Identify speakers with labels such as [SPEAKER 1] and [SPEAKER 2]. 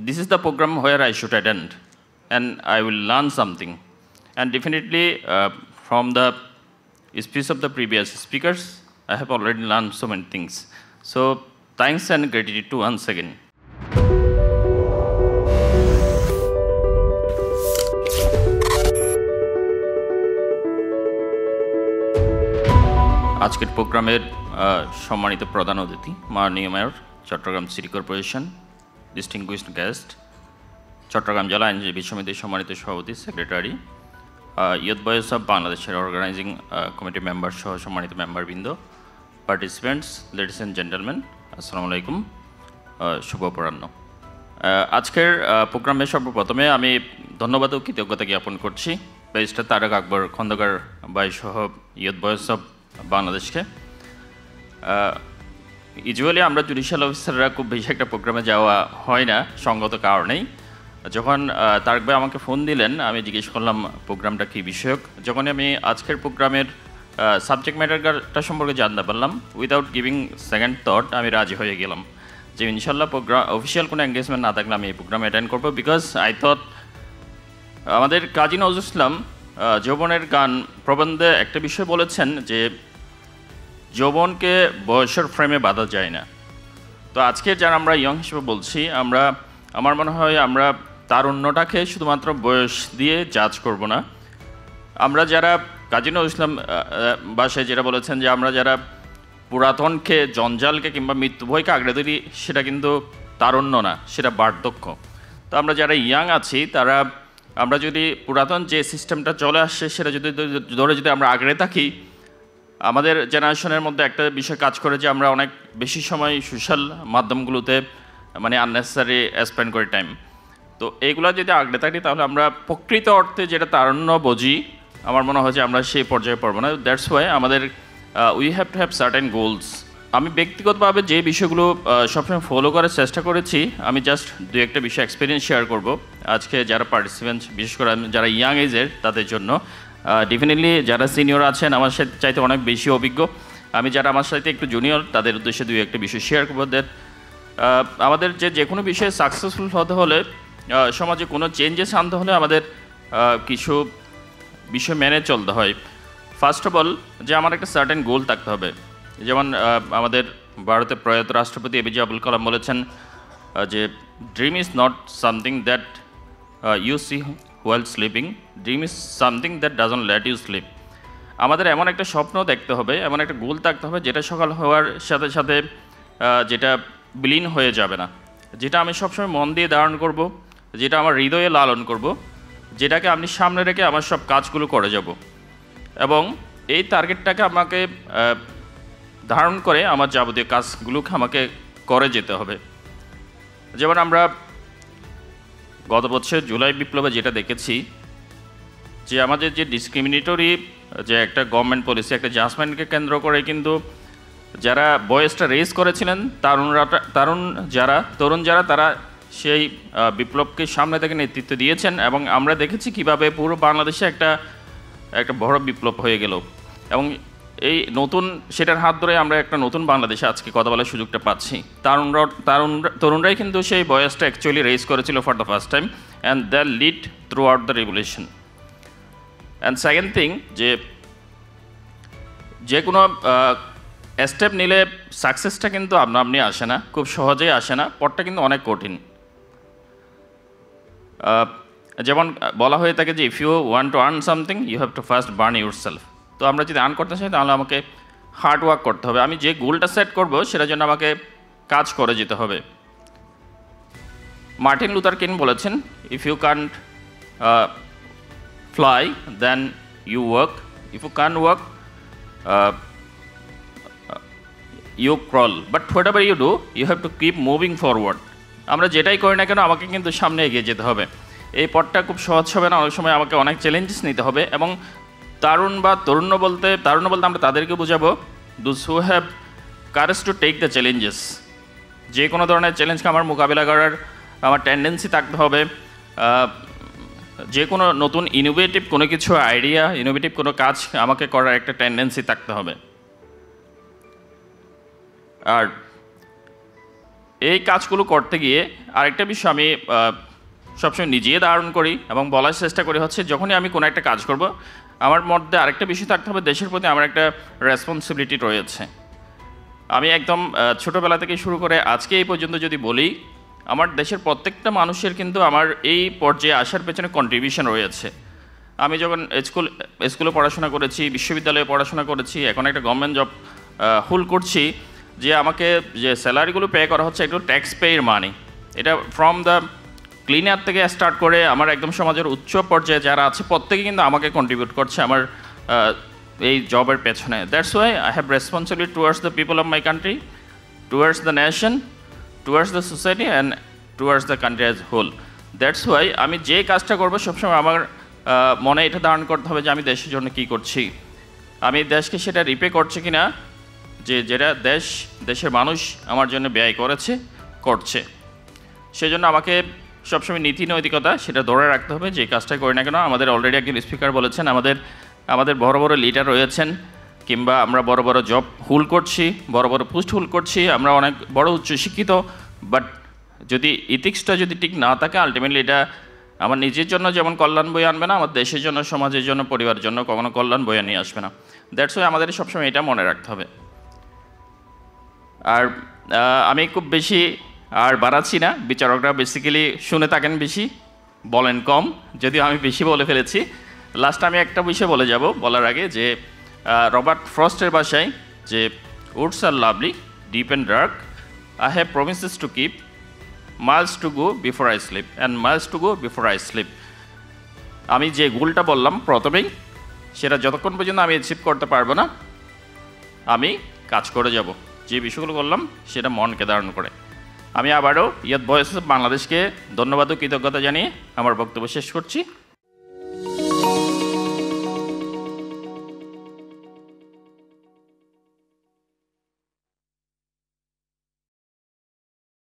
[SPEAKER 1] this is the program where I should attend and I will learn something. And definitely from the speech of the previous speakers, I have already learned so many things. So thanks and gratitude to once again. আজকের প্রোগ্রামের সম্মানিত প্রধান অতিথি মাননীয় mayor Chittagong city corporation, distinguished guest, Chittagong জেলা আইনজীবী সমিতির সম্মানিত সভাপতি সেক্রেটারি, ইয়ুথ ভয়েস অফ বাংলাদেশের অর্গানাইজিং কমিটি মেম্বার সহ সম্মানিত মেম্বারবৃন্দ, পার্টিসিপেন্টস, লেডিস অ্যান্ড জেন্টলম্যান, আসসালামু আলাইকুম, শুভ অপরাহ্ন। আজকের প্রোগ্রামে সর্বপ্রথমে আমি ধন্যবাদ ও কৃতজ্ঞতা জ্ঞাপন করছি ব্যারিস্টার তারেক আকবর খন্দকার ভাই সহ ইয়ুথ ভয়েস অফ বাংলাদেশকে। ইউজুয়ালি আমরা জুডিশিয়াল অফিসাররা খুব বেশি একটা প্রোগ্রামে যাওয়া হয় না সঙ্গত কারণেই। যখন তারেক ভাই আমাকে ফোন দিলেন, আমি জিজ্ঞেস করলাম প্রোগ্রামটা কী বিষয়ক। যখন আমি আজকের প্রোগ্রামের সাবজেক্ট ম্যাটারটা সম্পর্কে জানতে পারলাম, উইদাউট গিভিং সেকেন্ড থট আমি রাজি হয়ে গেলাম যে ইনশাল্লাহ প্রোগ্রাম অফিসিয়াল কোনো এঙ্গেজমেন্ট না থাকলে আমি এই প্রোগ্রামে অ্যাটেন্ড করবো। বিকজ আই থট আমাদের কাজী নজরুল ইসলাম যৌবনের গান প্রবন্ধে একটা বিষয় বলেছেন যে যৌবনকে বয়সের ফ্রেমে বাঁধা যায় না। তো আজকে যারা আমরা ইয়ং হিসেবে বলছি, আমার মনে হয় আমরা তারুণ্যটাকে শুধুমাত্র বয়স দিয়ে জাজ করব না। আমরা যারা কাজী নজরুল ইসলাম ভাষায় যেটা বলেছেন যে আমরা যারা পুরাতনকে, জঞ্জালকে কিংবা মৃত্যুভয়কে আঁকড়ে ধরি, সেটা কিন্তু তারুণ্য না, সেটা বার্ধক্য। তো আমরা যারা ইয়াং আছি আমরা যদি পুরাতন যে সিস্টেমটা চলে আসছে সেটা যদি আমরা আঁকড়ে থাকি, আমাদের জেনারেশনের মধ্যে একটা বিষয় কাজ করে যে আমরা অনেক বেশি সময় সোশ্যাল মাধ্যমগুলোতে আননেসেসারি স্পেন্ড করি টাইম। তো এইগুলো যদি আঁকড়ে থাকি তাহলে আমরা প্রকৃত অর্থে যেটা তারুণ্য বুঝি, আমার মনে হয় যে আমরা সেই পর্যায়ে পড়বো না। দ্যাটস ওয়াই আমাদের we have to have certain goals. আমি ব্যক্তিগতভাবে যে বিষয়গুলো সবসময় ফলো করার চেষ্টা করেছি, আমি জাস্ট দু একটা বিষয় এক্সপিরিয়েন্স শেয়ার করব আজকে যারা পার্টিসিপেন্টস, বিশেষ করে যারা ইয়াং এজের তাদের জন্য। ডেফিনেটলি যারা সিনিয়র আছেন আমার সাথে চাইতে অনেক বেশি অভিজ্ঞ, আমি যারা আমার সাথে একটু জুনিয়র তাদের উদ্দেশ্যে দুই একটা বিষয় শেয়ার করবো। দ্যাট আমাদের যে কোনো বিষয়ে সাকসেসফুল হতে হলে, সমাজে কোনো চেঞ্জেস আনতে হলে আমাদের কিছু বিষয় মেনে চলতে হয়। ফার্স্ট অফ অল যে আমার একটা সার্টেন গোল থাকতে হবে। যেমন আমাদের ভারতের প্রয়াত রাষ্ট্রপতি এপিজে আবুল কালাম বলেছেন যে dream is not something that you see while sleeping, dream is something that doesn't let you sleep. আমাদের এমন একটা স্বপ্ন দেখতে হবে, এমন একটা গোল থাকতে হবে যেটা সকাল হওয়ার সাথে সাথে যেটা বিলীন হয়ে যাবে না, যেটা আমি সবসময় মন দিয়ে ধারণ করব, যেটা আমার হৃদয়ে লালন করব, যেটাকে আমি সামনে রেখে আমার সব কাজগুলো করে যাব। এবং এই টার্গেটটাকে আমাকে ধারণ করে আমার যাবতীয় কাজগুলোকে আমাকে করে যেতে হবে। যেমন আমরা গত বছর জুলাই বিপ্লবে যেটা দেখেছি যে আমাদের যে ডিসক্রিমিনেটরি যে একটা গভর্নমেন্ট পলিসি, একটা জাজমেন্টকে কেন্দ্র করে কিন্তু যারা বয়েসটা রেজ করেছিলেন, তরুণ যারা তারা সেই বিপ্লবকে সামনে থেকে নেতৃত্ব দিয়েছেন। এবং আমরা দেখেছি কিভাবে পুরো বাংলাদেশে একটা বড় বিপ্লব হয়ে গেল। এবং এই নতুন সেটার হাত ধরে আমরা একটা নতুন বাংলাদেশে আজকে কথা বলার সুযোগটা পাচ্ছি। তরুণরাই কিন্তু সেই বয়েসটা অ্যাকচুয়ালি রেজ করেছিল for the first time, and that lead through out the revolution. And second thing, যে কোনো স্টেপ নিলে সাকসেসটা কিন্তু আপনি আসে না, খুব সহজেই আসে না, পথটা কিন্তু অনেক কঠিন। যেমন বলা হয়ে থাকে যে if you want to earn something you have to first burn yourself. তো আমরা যদি আর্ন করতে চাই তাহলে আমাকে হার্ড ওয়ার্ক করতে হবে। আমি যে গোলটা সেট করব সেটার জন্য আমাকে কাজ করে যেতে হবে। মার্টিন লুথার কিং বলেছেন, if you can't fly then you work, if you can't work you crawl, but whatever you do you have to keep moving forward. আমরা যেটাই করি না কেন আমাকে কিন্তু সামনে এগিয়ে যেতে হবে। এই পথটা খুব সহজ হবে না, অনেক সময় আমাকে অনেক চ্যালেঞ্জেস নিতে হবে। এবং তরুণ্য বলতে আমরা তাদেরকে বোঝাবো those who have courage to take the challenges. যে কোনো ধরনের চ্যালেঞ্জকে আমার মোকাবিলা করার আমার টেন্ডেন্সি থাকতে হবে। যে কোনো নতুন ইনোভেটিভ কোনো কিছু আইডিয়া, ইনোভেটিভ কোনো কাজ আমাকে করার একটা টেন্ডেন্সি থাকতে হবে। আর এই কাজগুলো করতে গিয়ে আরেকটা বিষয় আমি সবসময় নিজেই ধারণ করি এবং বলার চেষ্টা করি হচ্ছে, যখনই আমি কোনো একটা কাজ করব, আমার মধ্যে আরেকটা বিষয় থাকতে হবে, দেশের প্রতি আমার একটা রেসপন্সিবিলিটি রয়েছে। আমি একদম ছোটোবেলা থেকে শুরু করে আজকে এই পর্যন্ত যদি বলি, আমার দেশের প্রত্যেকটা মানুষের কিন্তু আমার এই পর্যায়ে আসার পেছনে কন্ট্রিবিউশন রয়েছে। আমি যখন স্কুলে পড়াশোনা করেছি, বিশ্ববিদ্যালয়ে পড়াশোনা করেছি, এখন একটা গভর্নমেন্ট জব হোল্ড করছি, যে আমাকে যে স্যালারিগুলো পে করা হচ্ছে একটু ট্যাক্স পেয়ের মানি, এটা ফ্রম দ্য ক্লিনার থেকে স্টার্ট করে আমার একদম সমাজের উচ্চ পর্যায়ে যারা আছে প্রত্যেকে কিন্তু আমাকে কন্ট্রিবিউট করছে আমার এই জবের পেছনে। That's why I have responsibility towards the people of my country, towards the nation, towards the society and towards the country as whole. That's why আমি যে কাজটা করবো সবসময় আমার মনে এটা ধারণ করতে হবে যে আমি দেশের জন্য কী করছি, আমি দেশকে সেটা রিপে করছে কি না, যে যেটা দেশের মানুষ আমার জন্য ব্যয় করছে। সেজন্য আমাকে সবসময় নীতি নৈতিকতা সেটা ধরে রাখতে হবে, যে কাজটাই করি না কেন। আমাদের অলরেডি একজন স্পিকার বলেছেন, আমাদের বড় বড় লিডার রয়েছেন, কিংবা আমরা বড় বড় জব হোল্ড করছি, বড় বড় পোস্ট হোল্ড করছি, আমরা অনেক বড় উচ্চশিক্ষিত, বাট যদি ইথিক্সটা যদি ঠিক না থাকে, আলটিমেটলি এটা আমার নিজের জন্য যেমন কল্যাণ বয়ে আনবে না, আমার দেশের জন্য, সমাজের জন্য, পরিবারের জন্য কখনো কল্যাণ বয়ে নিয়ে আসবে না। দ্যাটস ওয়াই আমাদের সবসময় এটা মনে রাখতে হবে। আর আমি খুব বেশি আর বাড়াচ্ছি না, বিচারকরা বেসিক্যালি শুনে থাকেন বেশি, বলেন কম, যদিও আমি বেশি বলে ফেলেছি। লাস্ট আমি একটা বিষয় বলে যাব বলার আগে, যে রবার্ট ফ্রস্টের ভাষায়, যে woods are lovely, deep and dark, I have promises to keep, miles to go before I sleep and miles to go before I sleep. আমি যে গোলটা বললাম প্রথমেই, সেটা যতক্ষণ পর্যন্ত আমি অ্যাচিভ করতে পারবো না, আমি কাজ করে যাব। যে বিষয়গুলো বললাম সেটা মনকে ধারণ করে। আমি আবারও ইয়ত ভয়েস অফ বাংলাদেশকে ধন্যবাদ ও কৃতজ্ঞতা জানিয়ে আমার বক্তব্য শেষ করছি।